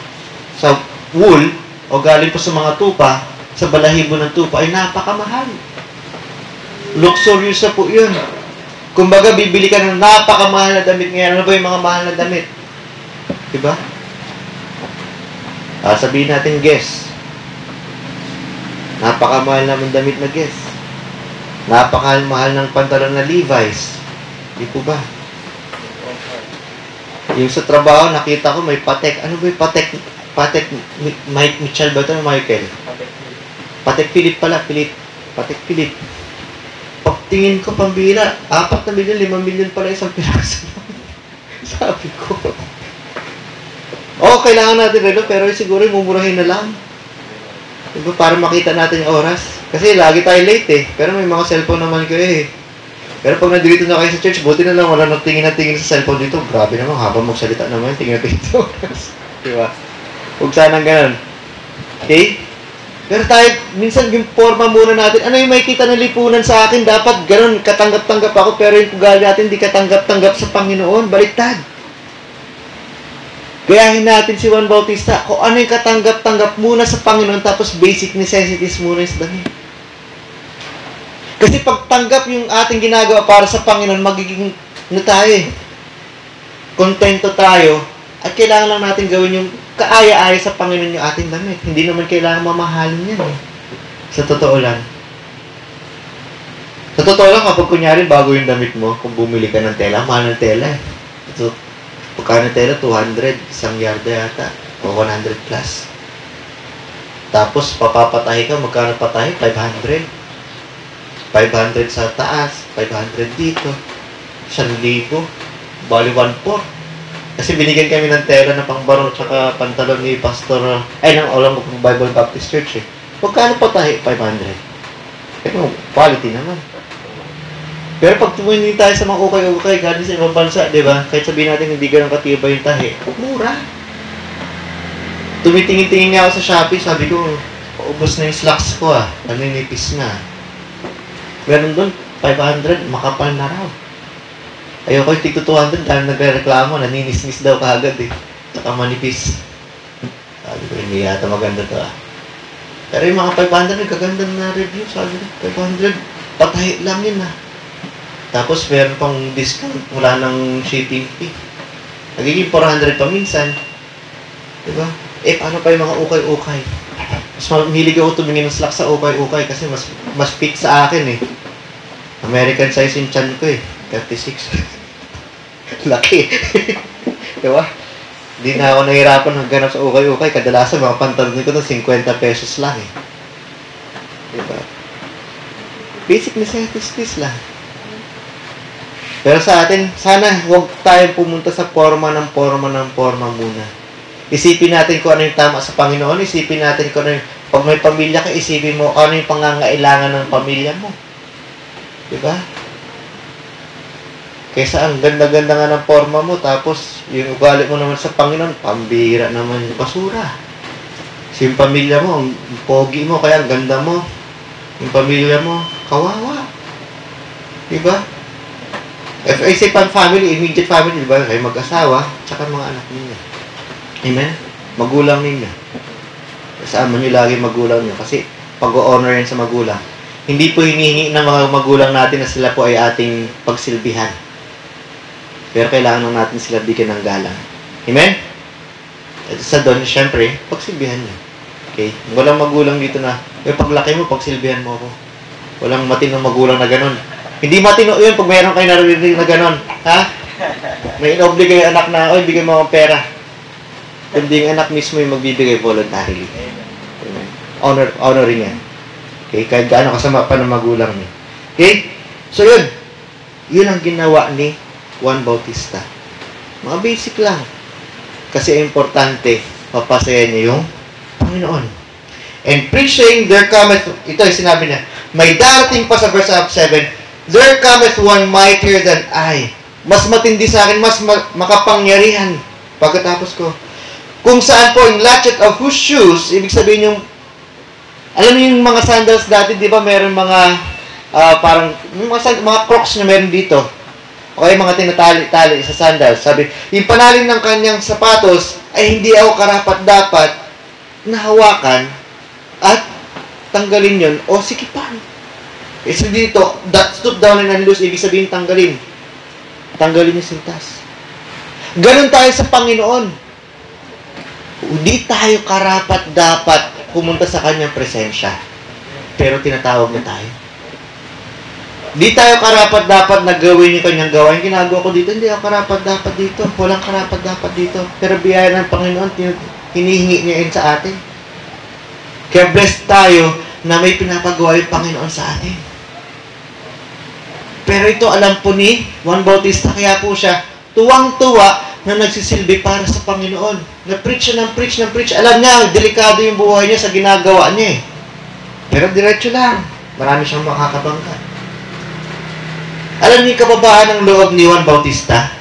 sa wool, o galing po sa mga tupa, sa balahibo ng tupa, ay napakamahal. Luxurious na po yun. Kumbaga, bibili ka ng napakamahal na damit ngayon. Ano ba yung mga mahal na damit? Diba? Sabihin natin, guess. Napakamahal naman damit na guess. Napakamahal ng pantalon na Levi's. Di po ba? Yung sa trabaho, nakita ko may Patek. Ano ba yung Patek? Patek Mike Mitchell ba ito? Michael? Patek Philip pala. Patek Philip. Pagtingin ko, pambira, 4 na milyon, 5 milyon pala isang piraso. Sabi ko. Kailangan natin rin, pero siguro mumurahin na lang. Diba, para makita natin yung oras. Kasi lagi tayo late eh. Pero may mga cellphone naman kayo eh. Pero pag nandito na kayo sa church, buti na lang wala nang tingin sa cellphone dito. Grabe naman, habang magsalita naman, tingin sa oras. Diba? Huwag sanang ganun. Okay? Pero tayo, minsan yung forma muna natin, ano yung makikita ng lipunan sa akin? Dapat ganun, katanggap-tanggap ako, pero yung ugali natin, hindi katanggap-tanggap sa Panginoon. Baliktad. Gayahin natin si Juan Bautista, kung ano yung katanggap-tanggap muna sa Panginoon, tapos basic necessities muna yung damit. Kasi pag tanggap yung ating ginagawa para sa Panginoon, magiging tayo kontento tayo, at kailangan lang natin gawin yung kaaya-aya sa Panginoon yung ating damit. Hindi naman kailangan mamahalin yan eh. Sa totoo lang. Sa totoo lang, kapag kunyari bago yung damit mo, kung bumili ka ng tela, mahal ng tela eh. So, pagka ng tela, 200, isang yarda yata, o 100 plus. Tapos, papapatahi ka, magkano patahi? 500. 500 sa taas, 500 dito, 1,000, bali 1,400. Kasi binigyan kami ng tela na pangbaro tsaka pantalon ni Pastor, ng Olang Bible Baptist Church eh. Magkano patahi? 500. Pero quality naman. Pero pag tumingin tayo sa mga ukay-ukay, galing sa ibang bansa, di ba? Kahit sabihin natin hindi ganun katibay yung tahi, mura. Tumitingin-tingin niya ako sa Shopee, sabi ko, paubos na yung slacks ko naninipis na. Meron doon, 500, makapal na raw. Ayoko yung tigto 200, dahil nagre-reklamo, naninis-nis daw kaagad eh. Saka manipis. Sabi ko, hindi yata maganda to Pero yung mga 500, nagkaganda na review. Sabi ko, 500, patahi lang yun Tapos meron pang discount, wala ng shipping fee. Nagiging 400 pa minsan. Diba? Paano pa yung mga ukay-ukay? Mas mahilig ako tumingin ng slack sa ukay-ukay kasi mas fit sa akin eh. American size yung chan ko eh. 36. Laki. Diba? Hindi na ako nahirapan magganap sa ukay-ukay. Kadalasan mga pantalon ko ng 50 pesos lang eh. Diba? Basic necessities lang. Pero sa atin, sana huwag tayong pumunta sa forma muna. Isipin natin kung ano yung tama sa Panginoon. Isipin natin kung ano yung, pag may pamilya ka, isipin mo ano yung pangangailangan ng pamilya mo. Diba? Kaysa ang ganda-ganda nga ng forma mo, tapos yung ugali mo naman sa Panginoon, pambira naman yung basura. Kasi yung pamilya mo, ang pogi mo, kaya ang ganda mo. Yung pamilya mo, kawawa. Diba? If I say family, immediate family, diba? Kayo mag-asawa, tsaka mga anak ninyo. Amen? Magulang ninyo. Kasama nyo lagi magulang nyo. Kasi pag-honor yan sa magulang. Hindi po hinihingi ng mga magulang natin na sila po ay ating pagsilbihan. Pero kailangan lang natin sila bigyan ng galang. Amen? At sa doon, syempre, pagsilbihan nyo. Okay? Walang magulang dito na, paglaki mo, pagsilbihan mo ako. Walang matinong magulang na ganun. Hindi matino yun pag mayroon kayo narinig na ganun. Ha? May inobligay yung anak na, bigyan mo akong pera. Kundi yung anak mismo yung magbibigay voluntarily. Amen. Honoring yan. Okay? Kahit gaano kasama pa ng magulang niya. Okay? So yun. Yun ang ginawa ni Juan Bautista. Mga basic lang. Kasi importante, mapasaya niya yung Panginoon. And preaching, there cometh, ito yung sinabi niya, may darating pa sa verse 7, there cometh one mightier than I. Mas matindi sa akin, mas makapangyarihan. Pagkatapos ko, kung saan po yung latchet of whose shoes, ibig sabihin yung, alam niyo yung mga sandals dati, di ba meron mga, parang, mga crocs na meron dito. O yung mga tinatali-tali sa sandals. Sabi, yung panalin ng kanyang sapatos, ay hindi ako karapat-dapat na hawakan at tanggalin yun o sikipan. So dito, that stoop down and unloose, ibig sabihin tanggalin. Tanggalin yung sintas. Ganon tayo sa Panginoon. Hindi tayo karapat-dapat pumunta sa kanyang presensya. Pero tinatawag na tayo. Hindi tayo karapat-dapat na gawin yung kanyang gawain. Ginagawa ko dito, hindi ako karapat-dapat dito. Walang karapat-dapat dito. Pero biyaya ng Panginoon, hinihingi niya yun sa atin. Kaya blessed tayo na may pinapagawa yung Panginoon sa atin. Pero ito, alam po ni Juan Bautista, kaya po siya tuwang-tuwa na nagsisilbi para sa Panginoon. Na-preach siya ng preach. Alam niya, delikado yung buhay niya sa ginagawa niya eh. Pero diretso lang. Marami siyang makakabangga. Alam niyo yung kababaan ng loob ni Juan Bautista?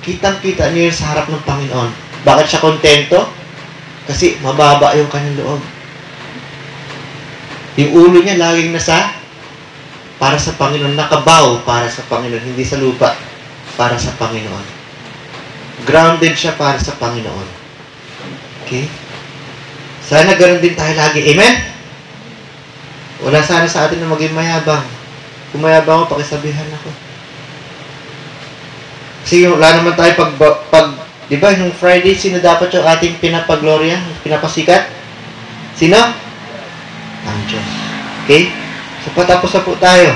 Kitang-kita niyo yun sa harap ng Panginoon. Bakit siya kontento? Kasi mababa yung kanyang loob. Yung ulo niya laging para sa Panginoon, nakabow para sa Panginoon, hindi sa lupa, para sa Panginoon. Grounded siya para sa Panginoon. Okay? Sana ganun din tayo lagi. Amen? Wala sana sa atin na maging mayabang. Kung mayabang ako, pakisabihan ako. Kasi wala naman tayo di ba, yung Friday, sino dapat yung ating pinapaglorya, pinapasikat? Sino? Ang Diyos. Okay? So, patapos na po tayo.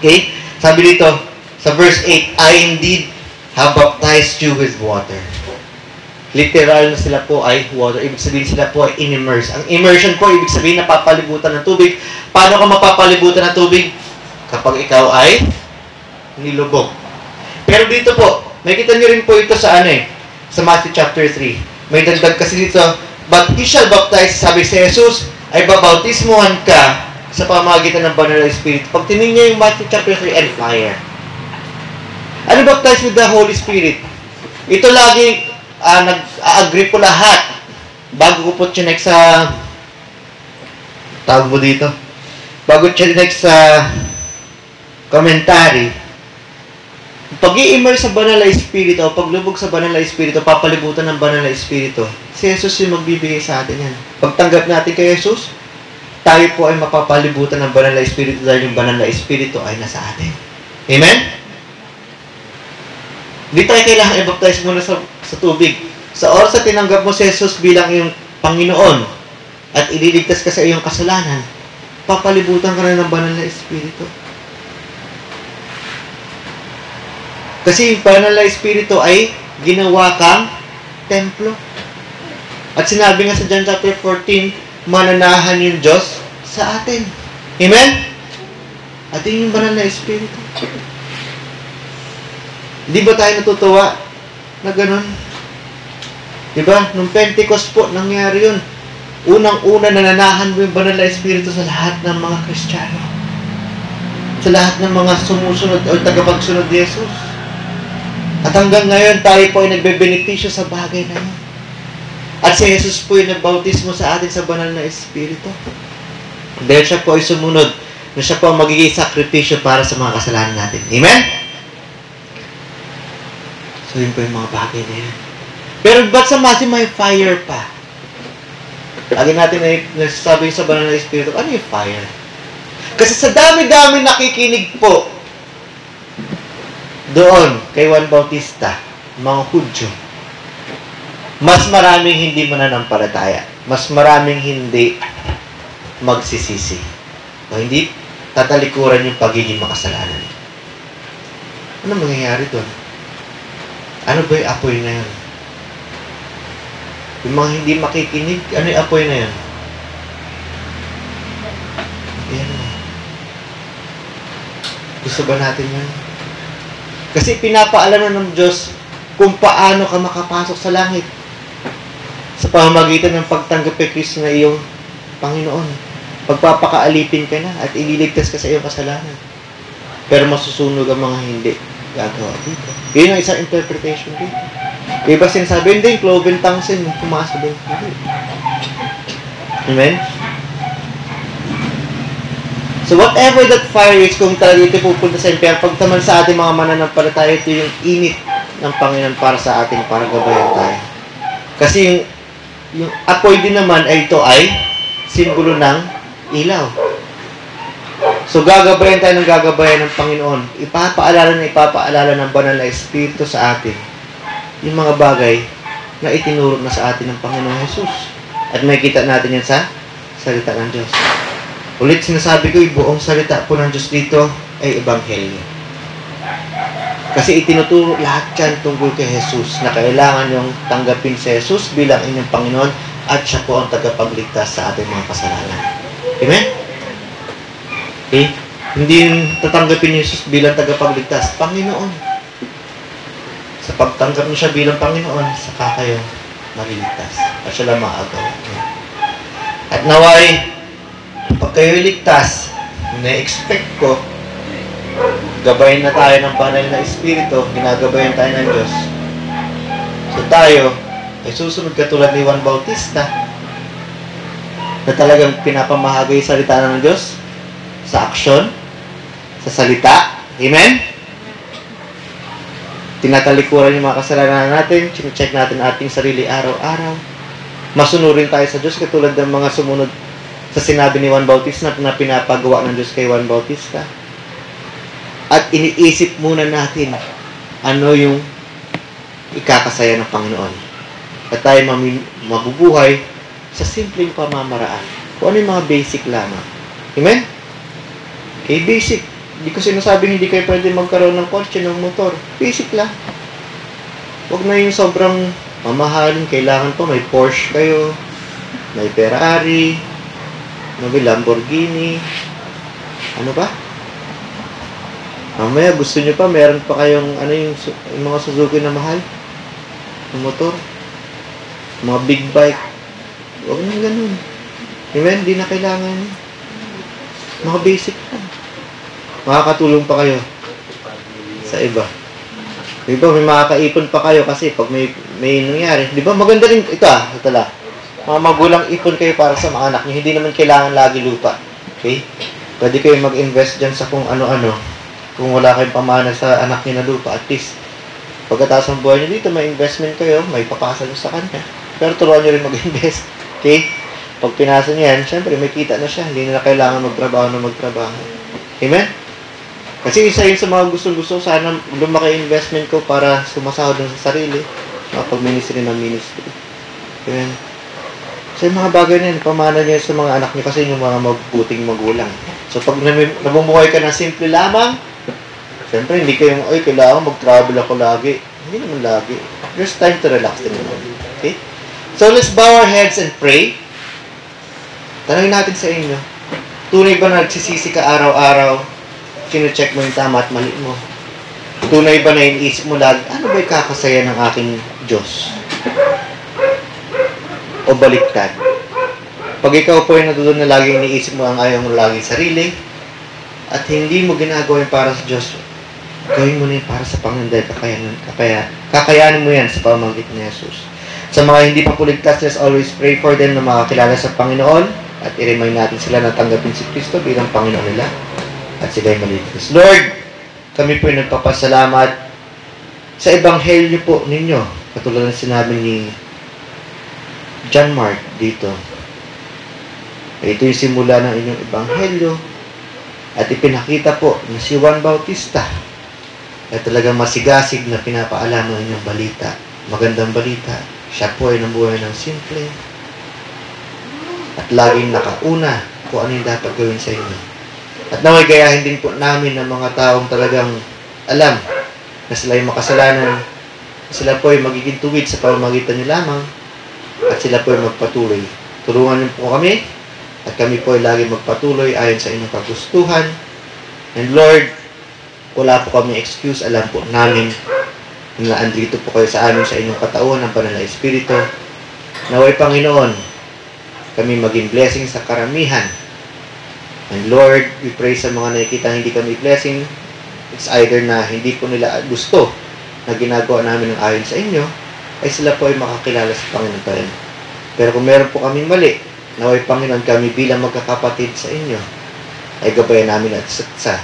Okay? Sabi dito, sa verse 8, I indeed have baptized you with water. Literal na sila po ay water. Ibig sabihin sila po ay in-immerse. Ang immersion po, ibig sabihin napapalibutan ng tubig. Paano ka mapapalibutan ng tubig? Kapag ikaw ay nilubog. Pero dito po, nakikita nyo rin po ito sa sa Matthew chapter 3. May dagdag kasi dito, but he shall baptize, sabi si Jesus, ay babautismuhan ka sa pamamagitan ng banal na Espiritu. Pag tinignan niyo yung Matthew chapter 3 and fire. Ano baptize with the Holy Spirit? Ito lagi nag-agree po lahat. Bago ko po chinek sa tawag mo dito. Bago chinek sa commentary, pag-i-immerse sa banal na Espiritu o paglubog sa banal na Espiritu, papalibutan ng banal na Espiritu, si Jesus yung magbibigay sa atin yan. Pagtanggap natin kay Jesus, tayo po ay mapapalibutan ng banal na Espiritu dahil yung banal na Espiritu ay nasa atin. Amen? Hindi tayo kailangan i-baptize muna sa tubig. Sa oras na tinanggap mo si Jesus bilang iyong Panginoon at ililigtas ka sa iyong kasalanan, papalibutan ka na ng banal na Espiritu. Kasi yung banal na Espiritu ay ginawa kang templo. At sinabi nga sa John chapter 14, mananahan yung Diyos sa atin. Amen? At yun yung banal na Espiritu. Di ba tayo natutuwa na ganun? Di ba? Nung Pentecost po, nangyari yun. Unang-una, nananahan mo yung banal na Espiritu sa lahat ng mga Kristiyano. Sa lahat ng mga sumusunod o tagapagsunod ni Jesus. At hanggang ngayon, tayo po ay nagbe-benepisyo sa bagay na yun. At si Jesus po ay nagbautismo sa atin sa banal na Espiritu. Dahil siya po ay sumunod na siya po ang magiging sakripisyo para sa mga kasalanan natin. Amen? So, yun po yung mga bagay na yan. Pero ba't sa Matthew may fire pa? Lagi natin ay nasasabi sa banal na Espiritu, ano yung fire? Kasi sa dami-dami nakikinig po doon kay Juan Bautista, mga Hudyo, mas maraming hindi mananampalataya. Mas maraming hindi magsisisi. O hindi tatalikuran yung pagiging makasalanan. Ano mangyayari doon? Ano ba yung apoy na yun? Yung mga hindi makikinig, ano yung apoy na yun? Ayan mo. Gusto ba natin yun? Kasi pinapaalam ng Diyos kung paano ka makapasok sa langit sa pamamagitan ng pagtanggap kay Kristo na iyong Panginoon. Pagpapakaalipin ka na at ililigtas ka sa iyong kasalanan. Pero masusunog ang mga hindi gagawa dito. Yun ang isang interpretation dito. Iba sinasabi, hindi, cloven tongues yun, pumasok din. Amen? So whatever that fire is, kung talaga ito pupunta sa impyerno, pag naman sa ating mga mananampalataya, ito yung init ng Panginoon para sa atin, para gabayan tayo. Kasi yung apoy din naman ay ito ay simbolo ng ilaw. So gagabayan tayo ng gagabayan ng Panginoon. Ipapaalala ng banal na Espiritu sa atin yung mga bagay na itinuro na sa atin ng Panginoong Jesus. At makikita natin yan sa salita ng Diyos. Ulit sinasabi ko, yung buong salita po ng Diyos dito ay Ebanghelyo. Kasi itinuturo lahat yan tungkol kay Jesus na kailangan yung tanggapin si Jesus bilang inyong Panginoon at siya po ang tagapagligtas sa ating mga kasalanan. Amen? Okay? Hindi tatanggapin ni Jesus bilang tagapagligtas. Panginoon. Sa pagtanggap niyo siya bilang Panginoon, saka kayo maliligtas. At siya lang maagaw. At naway, pag kayo ligtas, na-expect ko, gabayin na tayo ng banal na Espiritu, ginagabayan tayo ng Diyos. So tayo, ay susunod katulad ni Juan Bautista, na talagang pinapamahagi yung salita ng Diyos sa aksyon, sa salita. Amen? Tinatalikuran yung mga kasalanan natin, check natin ating sarili araw-araw. Masunurin tayo sa Diyos katulad ng mga sumunod sa sinabi ni Juan Bautista na pinapagawa ng Diyos kay Juan Bautista. At iniisip muna natin ano yung ikakasaya ng Panginoon. At tayo mabubuhay sa simpleng pamamaraan. Kung ano yung mga basic lamang. Amen? Okay, basic. Hindi ko sinasabing hindi kayo pwede magkaroon ng kotse, ng motor. Basic lang. Huwag na yung sobrang mamahalin. Kailangan po may Porsche kayo, may Ferrari, may Lamborghini. Ano ba? Mamaya gusto nyo pa, meron pa kayong yung mga Suzuki na mahal. Yung motor. Mga big bike. Huwag nyo ganun. Amen? Hindi na kailangan. Mga basic lang. Makakatulong pa kayo sa iba. Di ba, may makakaipon pa kayo kasi pag may nangyari. Di ba, maganda rin, ito lang. Mga magulang ipon kayo para sa mga anak nyo. Hindi naman kailangan lagi lupa. Okay? Pwede kayo mag-invest dyan sa kung ano-ano. Kung wala kayong pamana sa anak nyo na lupa, at least, pagkatapos ng buhay nyo dito, may investment kayo, may papasa nyo sa kanya. Pero turuan nyo rin mag-invest. Okay? Pag pinasa nyo yan, syempre, may kita na siya. Hindi na kailangan magtrabaho. Amen? Kasi isa yun sa mga gusto sana lumaki investment ko para sumasahod sa sarili, makapag-ministry ng ministry. Amen. So yung mga bagay na yun, pamana niya sa mga anak niyo kasi yung mga mabuting magulang. So pag namumuhay ka ng simple lamang, siyempre hindi kayong, kailangan mag-travel ako lagi. Hindi naman lagi. There's time to relax din naman. Okay? So let's bow our heads and pray. Tanungin natin sa inyo, tunay ba na nagsisisi ka araw-araw? Sino-check mo yung tama at mali mo? Tunay ba na iniisip mo lagi, ano ba yung kakasaya ng aking Diyos? O baliktad? Pag ikaw po ay natutunan na lagi iniisip mo ang ayaw mo lagi sarili, at hindi mo ginagawa yung para sa Diyos, gawin mo na yung para sa Panginoon dahil kakayanin mo yan sa pamamagitan ni Jesus. Sa mga hindi pa po ligtas, let's always pray for them na makakilala sa Panginoon at i-remind natin sila na tanggapin si Kristo bilang Panginoon nila. At sila ay maligtas. Lord, kami po ay nagpapasalamat sa ebanghelyo po ninyo. Katulad ng sinabi ni John Mark dito. Ito yung simula ng inyong ebanghelyo. At ipinakita po na si Juan Bautista ay talagang masigasig na pinapaalam ng inyong balita. Magandang balita. Siya po ay nabuhay ng simple. At laging nakauna kung ano yung dapat gawin sa inyo. At naway gayahin din po namin ng mga taong talagang alam na sila ay makasalanan. Sila po ay magiging tuwid sa pamamagitan niyo lamang at sila po ay magpatuloy. Tulungan niyo po kami at kami po ay lagi magpatuloy ayon sa inyong kagustuhan. And Lord, wala po kami excuse. Alam po namin na andito po kayo sa amin sa inyong katauhan ng Banal na Espiritu. Naway Panginoon, kami maging blessing sa karamihan. And Lord, we pray sa mga nakikita hindi kami blessing. It's either na hindi po nila gusto na ginagawa namin ng ayon sa inyo, ay sila po ay makakilala sa Panginoon tayo. Pero kung meron po kaming mali, naway Panginoon kami bilang magkakapatid sa inyo, ay gabayan namin at sa.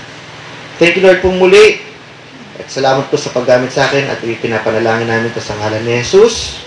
Thank you Lord pong muli. At salamat po sa paggamit sa akin at ipinapanalangin namin ito sa ngalan ni Jesus.